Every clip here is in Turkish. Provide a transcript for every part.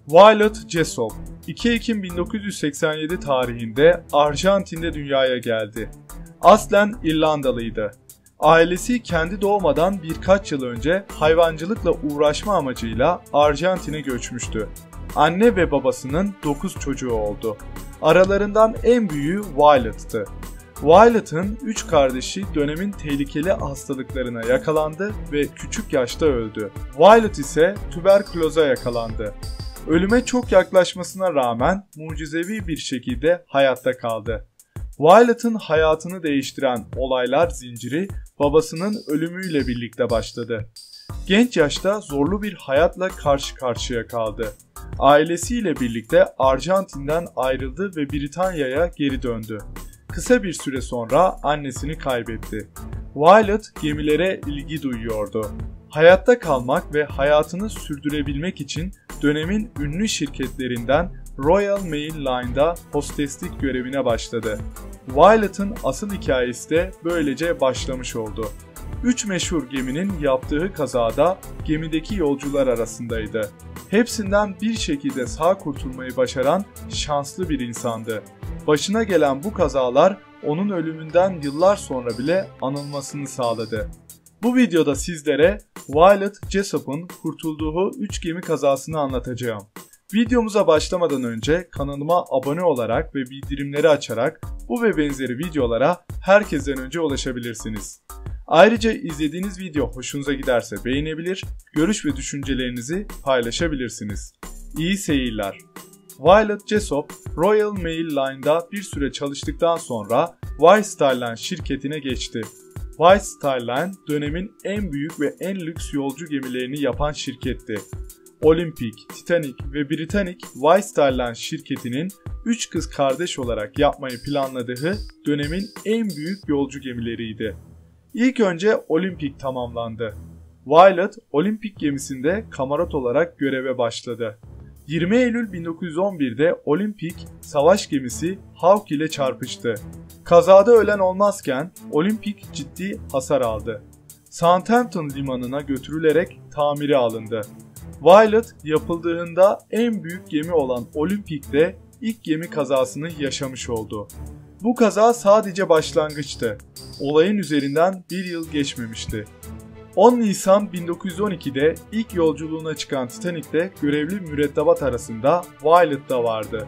Violet Jessop, 2 Ekim 1987 tarihinde Arjantin'de dünyaya geldi. Aslen İrlandalıydı. Ailesi kendi doğmadan birkaç yıl önce hayvancılıkla uğraşma amacıyla Arjantin'e göçmüştü. Anne ve babasının 9 çocuğu oldu. Aralarından en büyüğü Violet'tı. Violet'ın 3 kardeşi dönemin tehlikeli hastalıklarına yakalandı ve küçük yaşta öldü. Violet ise tüberküloza yakalandı. Ölüme çok yaklaşmasına rağmen mucizevi bir şekilde hayatta kaldı. Violet'ın hayatını değiştiren olaylar zinciri babasının ölümüyle birlikte başladı. Genç yaşta zorlu bir hayatla karşı karşıya kaldı. Ailesiyle birlikte Arjantin'den ayrıldı ve Britanya'ya geri döndü. Kısa bir süre sonra annesini kaybetti. Violet gemilere ilgi duyuyordu. Hayatta kalmak ve hayatını sürdürebilmek için dönemin ünlü şirketlerinden Royal Mail Line'da hosteslik görevine başladı. Violet'ın asıl hikayesi de böylece başlamış oldu. 3 meşhur geminin yaptığı kazada gemideki yolcular arasındaydı. Hepsinden bir şekilde sağ kurtulmayı başaran şanslı bir insandı. Başına gelen bu kazalar onun ölümünden yıllar sonra bile anılmasını sağladı. Bu videoda sizlere Violet Jessop'un kurtulduğu 3 gemi kazasını anlatacağım. Videomuza başlamadan önce kanalıma abone olarak ve bildirimleri açarak bu ve benzeri videolara herkesten önce ulaşabilirsiniz. Ayrıca izlediğiniz video hoşunuza giderse beğenebilir, görüş ve düşüncelerinizi paylaşabilirsiniz. İyi seyirler. Violet Jessop, Royal Mail Line'da bir süre çalıştıktan sonra White Star Line şirketine geçti. White Star Line dönemin en büyük ve en lüks yolcu gemilerini yapan şirketti. Olympic, Titanic ve Britannic White Star Line şirketinin 3 kız kardeş olarak yapmayı planladığı dönemin en büyük yolcu gemileriydi. İlk önce Olympic tamamlandı. Violet, Olympic gemisinde kamarot olarak göreve başladı. 20 Eylül 1911'de Olympic, savaş gemisi Hawke ile çarpıştı. Kazada ölen olmazken Olympic ciddi hasar aldı. Southampton limanına götürülerek tamiri alındı. Violet yapıldığında en büyük gemi olan Olympic'te ilk gemi kazasını yaşamış oldu. Bu kaza sadece başlangıçtı. Olayın üzerinden bir yıl geçmemişti. 10 Nisan 1912'de ilk yolculuğuna çıkan Titanic'te görevli mürettebat arasında Violet da vardı.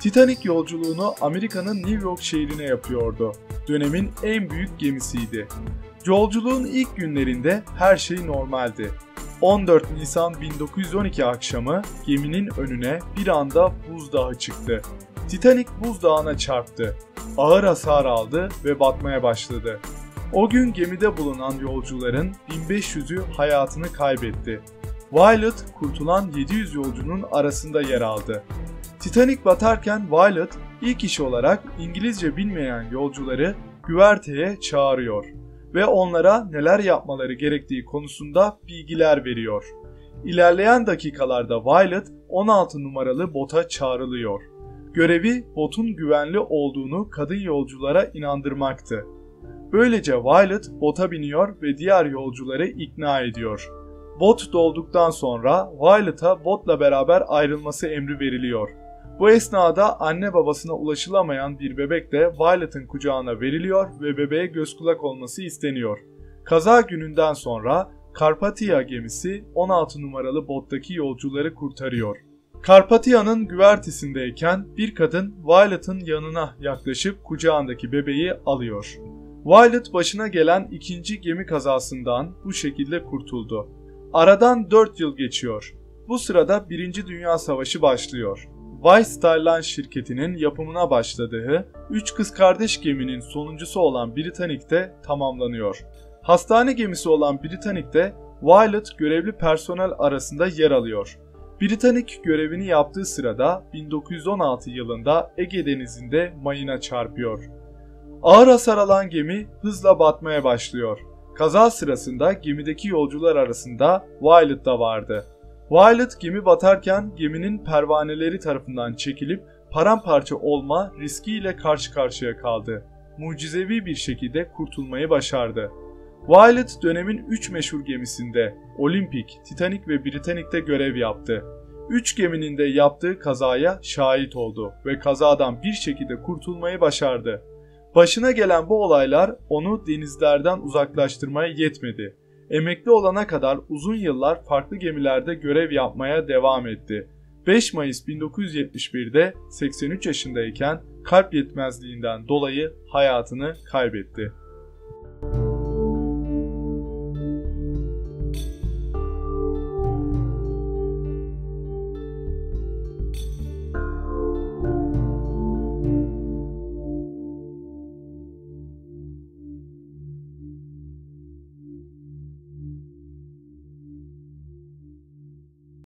Titanic yolculuğunu Amerika'nın New York şehrine yapıyordu. Dönemin en büyük gemisiydi. Yolculuğun ilk günlerinde her şey normaldi. 14 Nisan 1912 akşamı geminin önüne bir anda buzdağı çıktı. Titanic buzdağına çarptı. Ağır hasar aldı ve batmaya başladı. O gün gemide bulunan yolcuların 1500'ü hayatını kaybetti. Violet kurtulan 700 yolcunun arasında yer aldı. Titanic batarken Violet ilk iş olarak İngilizce bilmeyen yolcuları güverteye çağırıyor ve onlara neler yapmaları gerektiği konusunda bilgiler veriyor. İlerleyen dakikalarda Violet 16 numaralı bota çağrılıyor. Görevi botun güvenli olduğunu kadın yolculara inandırmaktı. Böylece Violet bota biniyor ve diğer yolcuları ikna ediyor. Bot dolduktan sonra Violet'a botla beraber ayrılması emri veriliyor. Bu esnada anne babasına ulaşılamayan bir bebek de Violet'ın kucağına veriliyor ve bebeğe göz kulak olması isteniyor. Kaza gününden sonra Carpathia gemisi 16 numaralı bottaki yolcuları kurtarıyor. Carpathia'nın güvertesindeyken bir kadın Violet'ın yanına yaklaşıp kucağındaki bebeği alıyor. Violet başına gelen ikinci gemi kazasından bu şekilde kurtuldu. Aradan 4 yıl geçiyor. Bu sırada 1. Dünya Savaşı başlıyor. White Star Line şirketinin yapımına başladığı 3 kız kardeş geminin sonuncusu olan Britannic de tamamlanıyor. Hastane gemisi olan Britannic'te Violet görevli personel arasında yer alıyor. Britannic görevini yaptığı sırada 1916 yılında Ege Denizi'nde mayına çarpıyor. Ağır hasar alan gemi hızla batmaya başlıyor. Kaza sırasında gemideki yolcular arasında Violet da vardı. Violet gemi batarken geminin pervaneleri tarafından çekilip paramparça olma riskiyle karşı karşıya kaldı. Mucizevi bir şekilde kurtulmayı başardı. Violet dönemin 3 meşhur gemisinde Olympic, Titanic ve Britannic'te görev yaptı. 3 geminin de yaptığı kazaya şahit oldu ve kazadan bir şekilde kurtulmayı başardı. Başına gelen bu olaylar onu denizlerden uzaklaştırmaya yetmedi. Emekli olana kadar uzun yıllar farklı gemilerde görev yapmaya devam etti. 5 Mayıs 1971'de 83 yaşındayken kalp yetmezliğinden dolayı hayatını kaybetti.